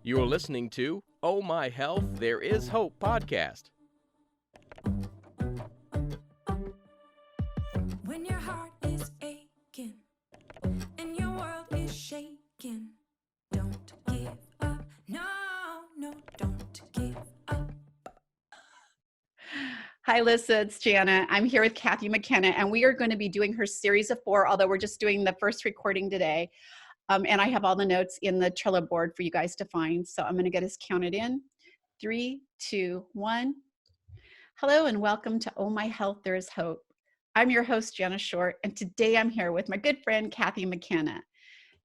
You're listening to Oh My Health, There Is Hope podcast. When your heart is aching and your world is shaking, don't give up. No, no, don't give up. Hi, Lisa. It's Jana. I'm here with Cathy McKinnon, and we are going to be doing her series of 4, although we're just doing the first recording today. And I have all the notes in the Trello board for you guys to find. So I'm going to get us counted in. 3, 2, 1. Hello, and welcome to Oh My Health, There Is Hope. I'm your host, Jana Short, and today I'm here with my good friend, Cathy McKinnon.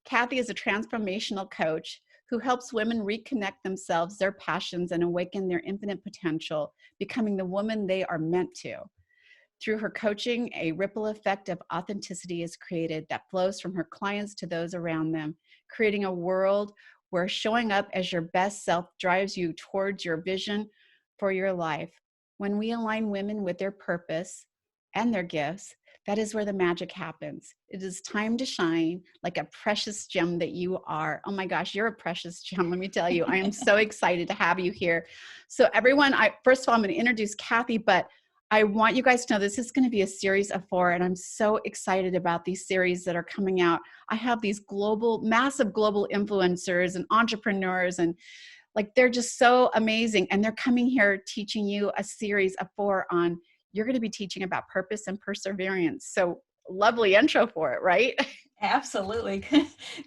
Cathy is a transformational coach who helps women reconnect themselves, their passions, and awaken their infinite potential, becoming the woman they are meant to. Through her coaching, a ripple effect of authenticity is created that flows from her clients to those around them, creating a world where showing up as your best self drives you towards your vision for your life. When we align women with their purpose and their gifts, that is where the magic happens. It is time to shine like a precious gem that you are. Oh my gosh, you're a precious gem. Let me tell you, I am so excited to have you here. So everyone, first of all, I'm going to introduce Cathy, but I want you guys to know this is going to be a series of 4, and I'm so excited about these series that are coming out. I have these massive global influencers and entrepreneurs, and they're just so amazing. And they're coming here teaching you a series of 4 on, you're going to be teaching about purpose and perseverance. So lovely intro for it, right? Absolutely.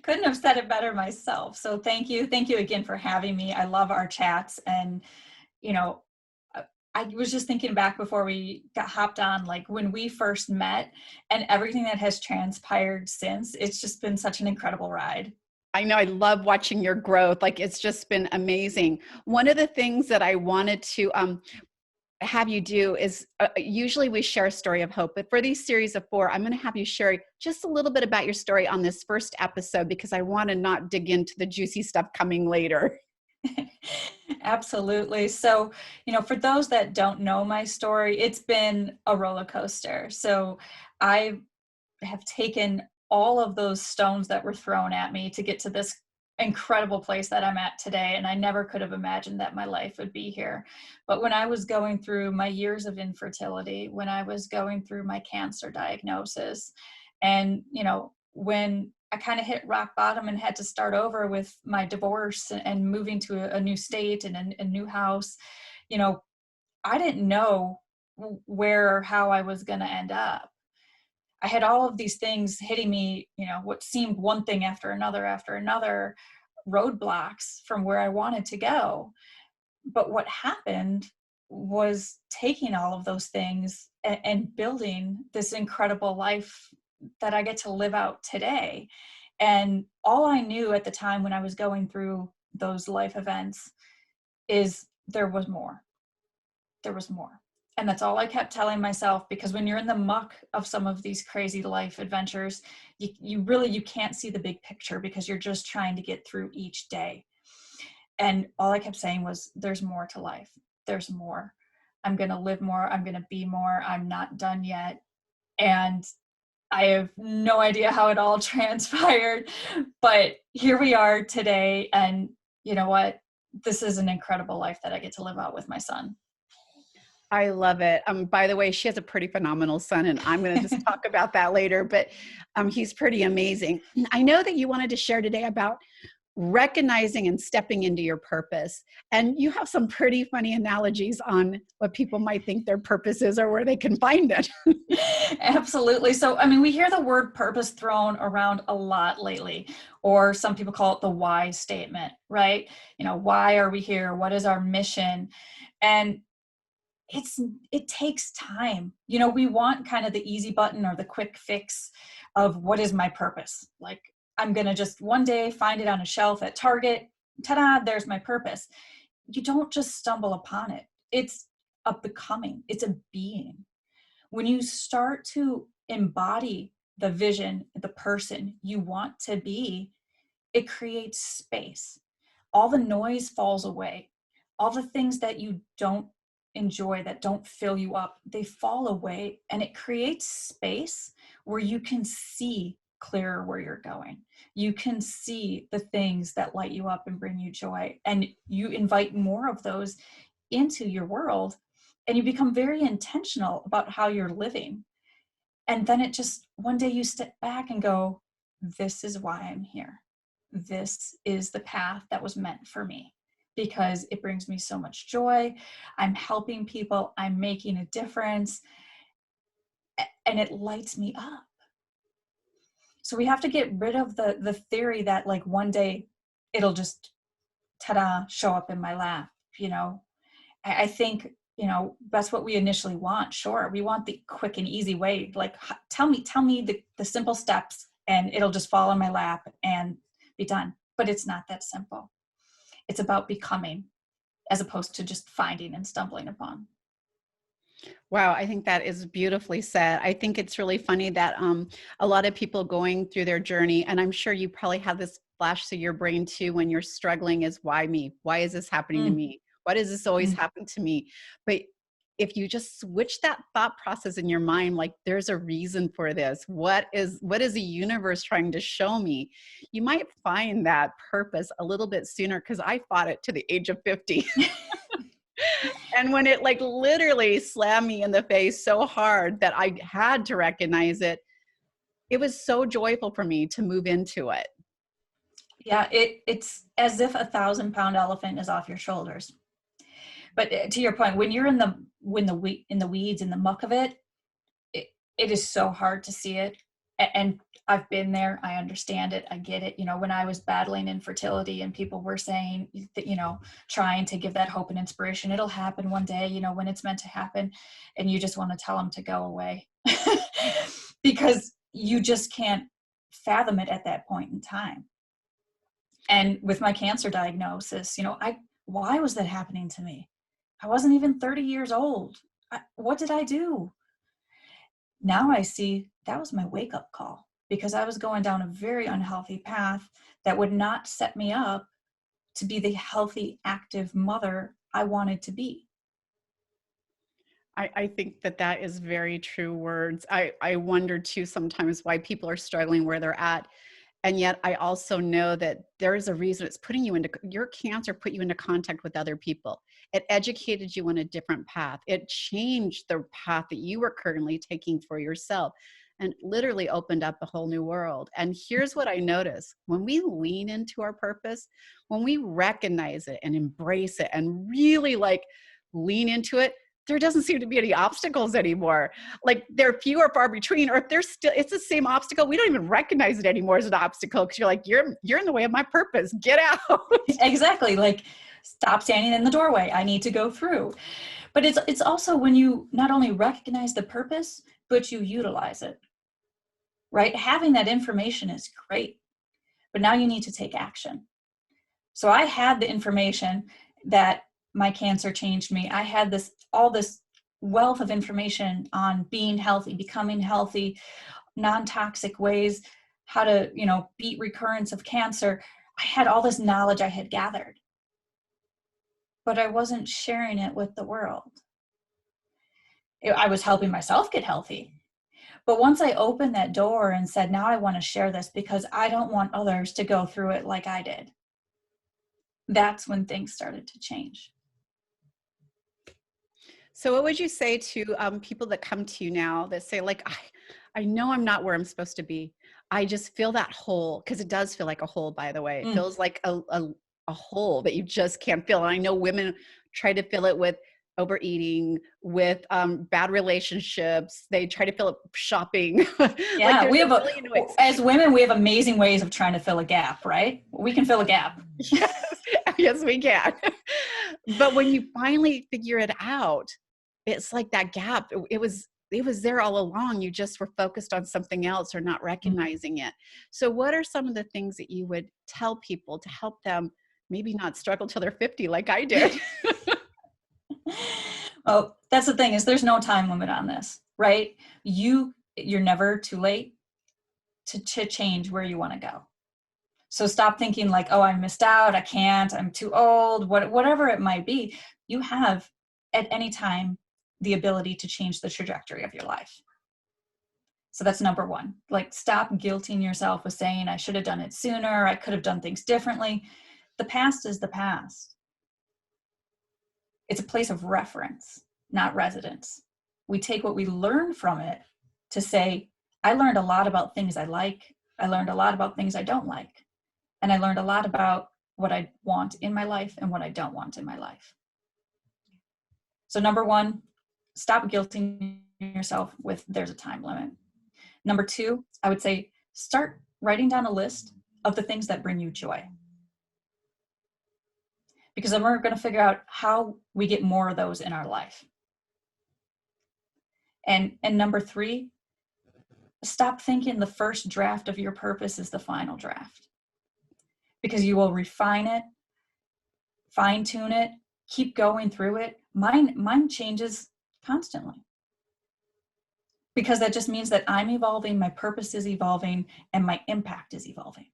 Couldn't have said it better myself. So thank you. Thank you again for having me. I love our chats. And, I was just thinking back before we got hopped on, like when we first met and everything that has transpired since. It's just been such an incredible ride. I know. I love watching your growth. It's just been amazing. One of the things that I wanted to have you do is usually we share a story of hope, but for these series of 4, I'm going to have you share just a little bit about your story on this first episode, because I want to not dig into the juicy stuff coming later. Absolutely. So, for those that don't know my story, it's been a roller coaster. So I have taken all of those stones that were thrown at me to get to this incredible place that I'm at today. And I never could have imagined that my life would be here. But when I was going through my years of infertility, when I was going through my cancer diagnosis, and, when I kind of hit rock bottom and had to start over with my divorce and moving to a new state and a new house, I didn't know where or how I was going to end up. I had all of these things hitting me, what seemed one thing after another, roadblocks from where I wanted to go. But what happened was taking all of those things and building this incredible life that I get to live out today. And all I knew at the time when I was going through those life events is there was more. There was more. And that's all I kept telling myself, because when you're in the muck of some of these crazy life adventures, you can't see the big picture because you're just trying to get through each day. And all I kept saying was, there's more to life. There's more. I'm going to live more. I'm going to be more. I'm not done yet. And I have no idea how it all transpired, but here we are today. And you know what? This is an incredible life that I get to live out with my son. I love it. By the way, she has a pretty phenomenal son, and I'm going to just talk about that later, but he's pretty amazing. I know that you wanted to share today about recognizing and stepping into your purpose. And you have some pretty funny analogies on what people might think their purpose is or where they can find it. Absolutely. So, we hear the word purpose thrown around a lot lately, or some people call it the why statement, right? Why are we here? What is our mission? And it takes time. We want kind of the easy button or the quick fix of what is my purpose. Like, I'm going to just one day find it on a shelf at Target. Ta-da, there's my purpose. You don't just stumble upon it. It's a becoming. It's a being. When you start to embody the vision, the person you want to be, it creates space. All the noise falls away. All the things that you don't enjoy, that don't fill you up, they fall away, and it creates space where you can see clearer where you're going. You can see the things that light you up and bring you joy, and you invite more of those into your world, and you become very intentional about how you're living. And then it just, one day you step back and go, this is why I'm here. This is the path that was meant for me, because it brings me so much joy. I'm helping people. I'm making a difference. And it lights me up. So we have to get rid of the theory that like one day it'll just, ta-da, show up in my lap, you know. I think, you know, that's what we initially want. Sure, we want the quick and easy way. Like, tell me the simple steps and it'll just fall in my lap and be done. But it's not that simple. It's about becoming, as opposed to just finding and stumbling upon. Wow, I think that is beautifully said. I think it's really funny that a lot of people going through their journey, and I'm sure you probably have this flash through your brain too when you're struggling, is why me? Why is this happening to me? Why does this always happen to me? But if you just switch that thought process in your mind, like there's a reason for this. What is the universe trying to show me? You might find that purpose a little bit sooner, because I fought it to the age of 50. And when it like literally slammed me in the face so hard that I had to recognize it, it was so joyful for me to move into it. Yeah, it's as if 1,000-pound elephant is off your shoulders. But to your point, when you're in the weeds, in the muck of it, it is so hard to see it. And I've been there. I understand it. I get it. You know, when I was battling infertility and people were saying that, you know, trying to give that hope and inspiration, it'll happen one day, you know, when it's meant to happen. And you just want to tell them to go away because you just can't fathom it at that point in time. And with my cancer diagnosis, you know, why was that happening to me? I wasn't even 30 years old. What did I do? Now I see that was my wake-up call, because I was going down a very unhealthy path that would not set me up to be the healthy, active mother I wanted to be. I think that is very true words. I wonder too sometimes why people are struggling where they're at. And yet I also know that there is a reason. It's putting you into, your cancer put you into contact with other people. It educated you on a different path. It changed the path that you were currently taking for yourself and literally opened up a whole new world. And here's what I notice: when we lean into our purpose, when we recognize it and embrace it and really like lean into it, there doesn't seem to be any obstacles anymore. Like they're few or far between, or if there's still, it's the same obstacle, we don't even recognize it anymore as an obstacle, because you're like, you're in the way of my purpose. Get out. Exactly. Like, stop standing in the doorway. I need to go through. But it's also when you not only recognize the purpose, but you utilize it, right? Having that information is great, but now you need to take action. So I had the information that my cancer changed me. I had all this wealth of information on being healthy, becoming healthy, non-toxic ways, how to, you know, beat recurrence of cancer. I had all this knowledge I had gathered, but I wasn't sharing it with the world. I was helping myself get healthy. But once I opened that door and said, now I want to share this because I don't want others to go through it like I did, that's when things started to change. So what would you say to people that come to you now that say like, I know I'm not where I'm supposed to be. I just feel that hole, because it does feel like a hole, by the way. It feels like a hole that you just can't fill. And I know women try to fill it with overeating, with bad relationships. They try to fill it shopping. Yeah, like we have as women, we have amazing ways of trying to fill a gap, right? We can fill a gap. Yes, we can. But when you finally figure it out, it's like that gap. It was there all along. You just were focused on something else or not recognizing it. So what are some of the things that you would tell people to help them maybe not struggle till they're 50 like I did? Well, that's the thing, is there's no time limit on this, right? You're never too late to change where you want to go. So stop thinking like, oh, I missed out, I can't, I'm too old, whatever it might be. You have at any time the ability to change the trajectory of your life. So that's number one. Like, stop guilting yourself with saying, I should have done it sooner. I could have done things differently. The past is the past. It's a place of reference, not residence. We take what we learn from it to say, I learned a lot about things I like. I learned a lot about things I don't like. And I learned a lot about what I want in my life and what I don't want in my life. So number one, stop guilting yourself with there's a time limit. Number two, I would say start writing down a list of the things that bring you joy. Because then we're going to figure out how we get more of those in our life. And number three, stop thinking the first draft of your purpose is the final draft. Because you will refine it, fine tune it, keep going through it. Mine changes constantly. Because that just means that I'm evolving, my purpose is evolving, and my impact is evolving.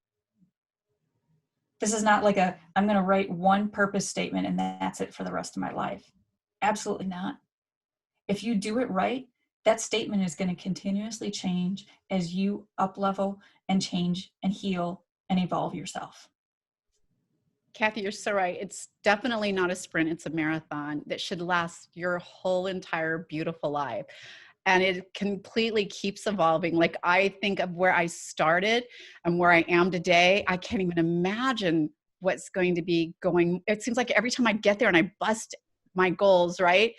This is not like I'm going to write one purpose statement and that's it for the rest of my life. Absolutely not. If you do it right, that statement is going to continuously change as you up-level and change and heal and evolve yourself. Cathy, you're so right. It's definitely not a sprint. It's a marathon that should last your whole entire beautiful life. And it completely keeps evolving. Like, I think of where I started and where I am today. I can't even imagine what's going to be going. It seems like every time I get there and I bust my goals, right?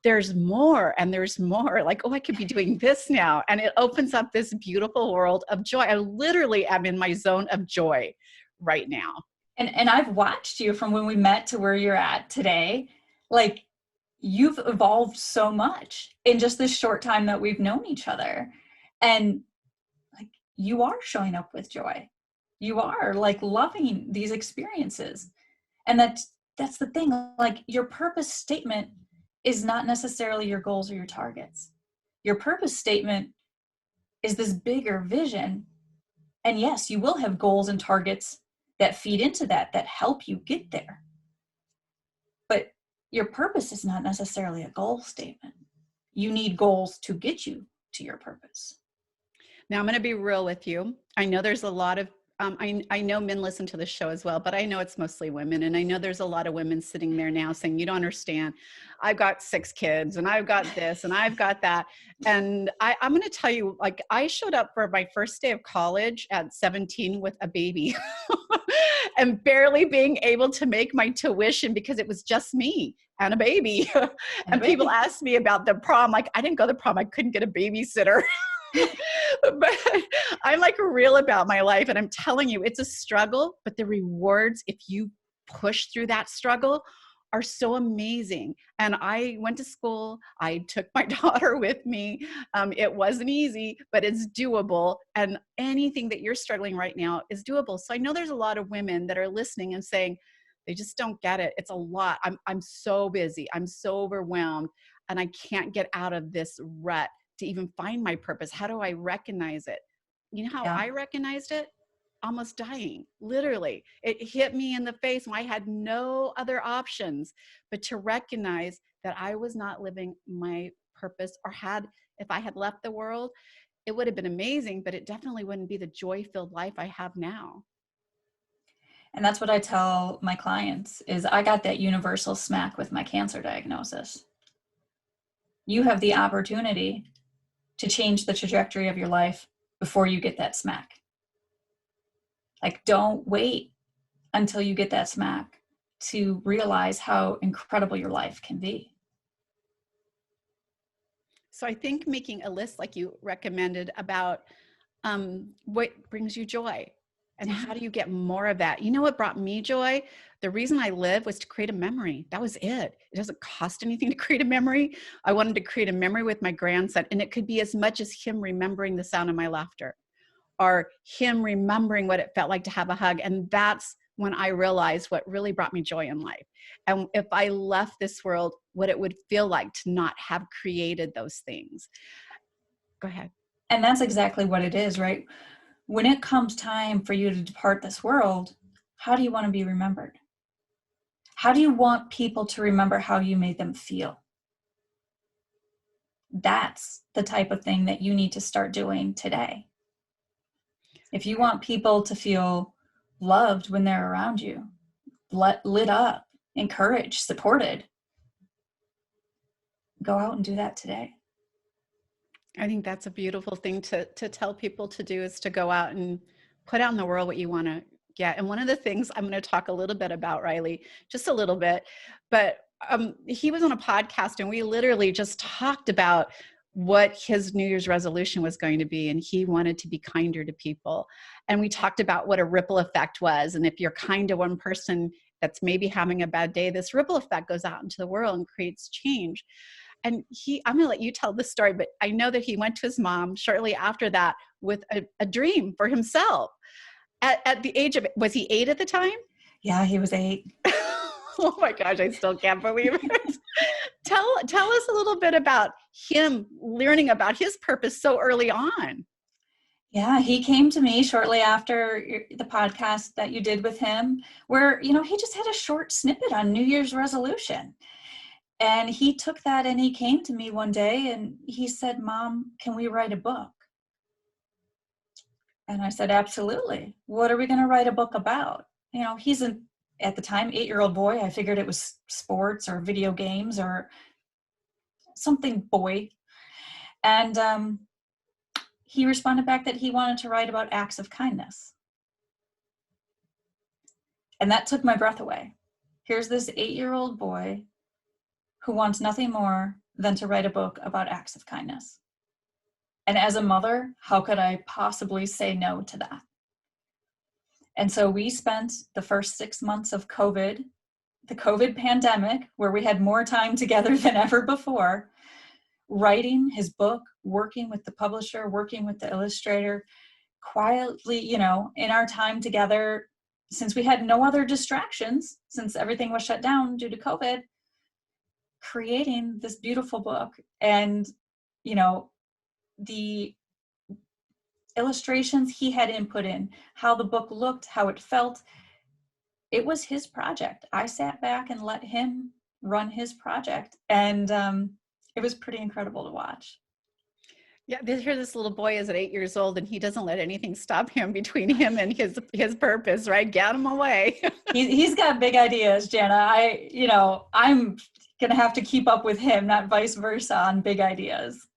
There's more and there's more. Like, oh, I could be doing this now. And it opens up this beautiful world of joy. I literally am in my zone of joy right now. And I've watched you from when we met to where you're at today. Like, you've evolved so much in just this short time that we've known each other. And like, you are showing up with joy. You are like loving these experiences. And that's the thing. Like, your purpose statement is not necessarily your goals or your targets. Your purpose statement is this bigger vision. And yes, you will have goals and targets that feed into that help you get there. But your purpose is not necessarily a goal statement. You need goals to get you to your purpose. Now, I'm going to be real with you. I know there's a lot of, I know men listen to the show as well, but I know it's mostly women. And I know there's a lot of women sitting there now saying, you don't understand. I've got 6 kids and I've got this and I've got that. And I'm going to tell you, like, I showed up for my first day of college at 17 with a baby and barely being able to make my tuition because it was just me and a baby. And people asked me about the prom. Like, I didn't go to the prom. I couldn't get a babysitter. But I'm like real about my life. And I'm telling you, it's a struggle, but the rewards, if you push through that struggle, are so amazing. And I went to school. I took my daughter with me. It wasn't easy, but it's doable. And anything that you're struggling right now is doable. So I know there's a lot of women that are listening and saying, they just don't get it. It's a lot. I'm so busy. I'm so overwhelmed. And I can't get out of this rut to even find my purpose. How do I recognize it? You know how I recognized it? Almost dying, literally. It hit me in the face and I had no other options but to recognize that I was not living my purpose, or if I had left the world, it would have been amazing, but it definitely wouldn't be the joy-filled life I have now. And that's what I tell my clients is I got that universal smack with my cancer diagnosis. You have the opportunity to change the trajectory of your life before you get that smack. Like, don't wait until you get that smack to realize how incredible your life can be. So I think making a list like you recommended about what brings you joy and how do you get more of that? You know what brought me joy? The reason I live was to create a memory. That was it. It doesn't cost anything to create a memory. I wanted to create a memory with my grandson, and it could be as much as him remembering the sound of my laughter or him remembering what it felt like to have a hug. And that's when I realized what really brought me joy in life. And if I left this world, what it would feel like to not have created those things. Go ahead. And that's exactly what it is, right? When it comes time for you to depart this world, how do you want to be remembered? How do you want people to remember how you made them feel? that's the type of thing that you need to start doing today. If you want people to feel loved when they're around you, lit up, encouraged, supported, go out and do that today. I think that's a beautiful thing to tell people to do, is to go out and put out in the world what you want to get. And one of the things I'm going to talk a little bit about, Riley, just a little bit, but he was on a podcast and we literally just talked about what his New Year's resolution was going to be. And he wanted to be kinder to people. And we talked about what a ripple effect was. And if you're kind to one person that's maybe having a bad day, this ripple effect goes out into the world and creates change. And I'm going to let you tell this story, but I know that he went to his mom shortly after that with a dream for himself at the age of, was he 8 at the time? Yeah, he was 8. Oh my gosh, I still can't believe it. Tell us a little bit about him learning about his purpose so early on. Yeah, he came to me shortly after the podcast that you did with him, where, he just had a short snippet on New Year's resolution. And he took that and he came to me one day and he said, "Mom, can we write a book?" And I said, "Absolutely. What are we going to write a book about?" He's at the time, 8-year-old boy. I figured it was sports or video games or something boy. And he responded back that he wanted to write about acts of kindness. And that took my breath away. Here's this 8-year-old boy who wants nothing more than to write a book about acts of kindness. And as a mother, how could I possibly say no to that? And so we spent the first 6 months of COVID, the COVID pandemic, where we had more time together than ever before, writing his book, working with the publisher, working with the illustrator, quietly, in our time together, since we had no other distractions, since everything was shut down due to COVID, creating this beautiful book. And, the illustrations he had input in, how the book looked, how it felt, it was his project. I sat back and let him run his project. And it was pretty incredible to watch. Yeah, here this little boy is at 8 years old and he doesn't let anything stop him between him and his purpose, right? Get him away. He's got big ideas, Jana. I'm going to have to keep up with him, not vice versa, on big ideas.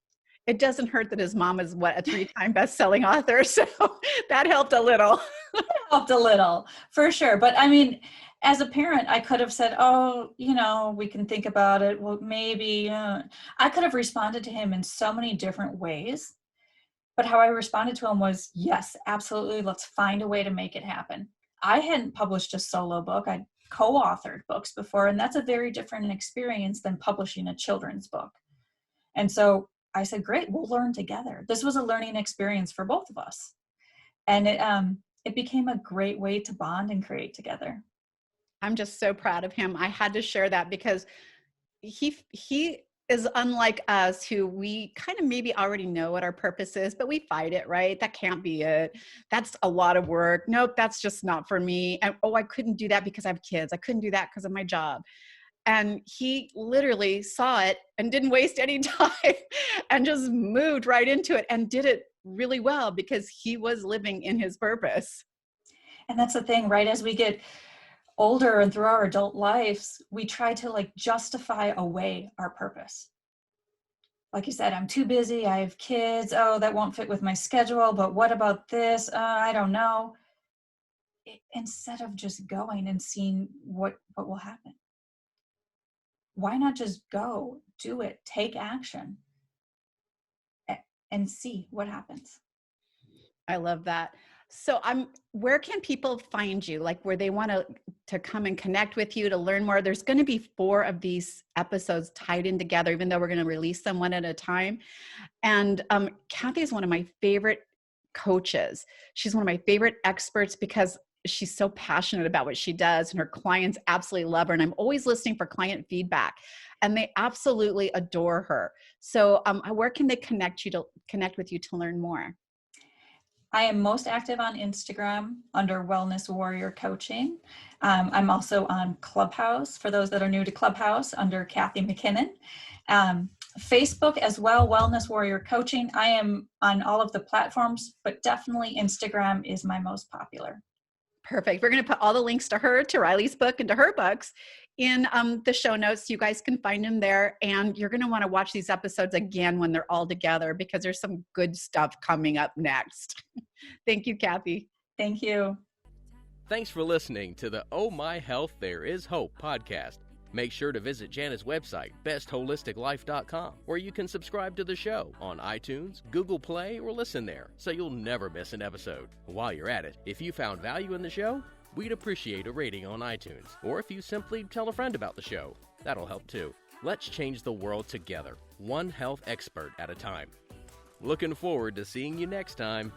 It doesn't hurt that his mom is a 3-time best-selling author. So that helped a little. It helped a little, for sure. But I mean, as a parent, I could have said, "Oh, we can think about it. Well, maybe." I could have responded to him in so many different ways. But how I responded to him was, yes, absolutely. Let's find a way to make it happen. I hadn't published a solo book. I'd co-authored books before, and that's a very different experience than publishing a children's book. And so I said, "Great, we'll learn together." This was a learning experience for both of us. And it became a great way to bond and create together. I'm just so proud of him. I had to share that because he is unlike us, who we kind of maybe already know what our purpose is, but we fight it, right? That can't be it. That's a lot of work. Nope, that's just not for me. And I couldn't do that because I have kids. I couldn't do that because of my job. And he literally saw it and didn't waste any time and just moved right into it and did it really well because he was living in his purpose. And that's the thing, right? As we get older and through our adult lives, we try to justify away our purpose. Like you said, I'm too busy. I have kids. Oh, that won't fit with my schedule. But what about this? I don't know. Instead of just going and seeing what will happen. Why not just go, do it, take action, and see what happens? I love that. So where can people find you? Like where they want to come and connect with you to learn more? There's going to be 4 of these episodes tied in together, even though we're going to release them one at a time. And Cathy is one of my favorite coaches. She's one of my favorite experts because she's so passionate about what she does and her clients absolutely love her. And I'm always listening for client feedback and they absolutely adore her. So where can they connect with you to learn more? I am most active on Instagram under Wellness Warrior Coaching. I'm also on Clubhouse, for those that are new to Clubhouse, under Cathy McKinnon. Facebook as well, Wellness Warrior Coaching. I am on all of the platforms, but definitely Instagram is my most popular. Perfect. We're going to put all the links to her, to Riley's book, and to her books in the show notes. You guys can find them there. And you're going to want to watch these episodes again when they're all together because there's some good stuff coming up next. Thank you, Cathy. Thank you. Thanks for listening to the Oh My Health, There Is Hope podcast. Make sure to visit Jana's website, bestholisticlife.com, where you can subscribe to the show on iTunes, Google Play, or listen there, so you'll never miss an episode. While you're at it, if you found value in the show, we'd appreciate a rating on iTunes, or if you simply tell a friend about the show. That'll help too. Let's change the world together, one health expert at a time. Looking forward to seeing you next time.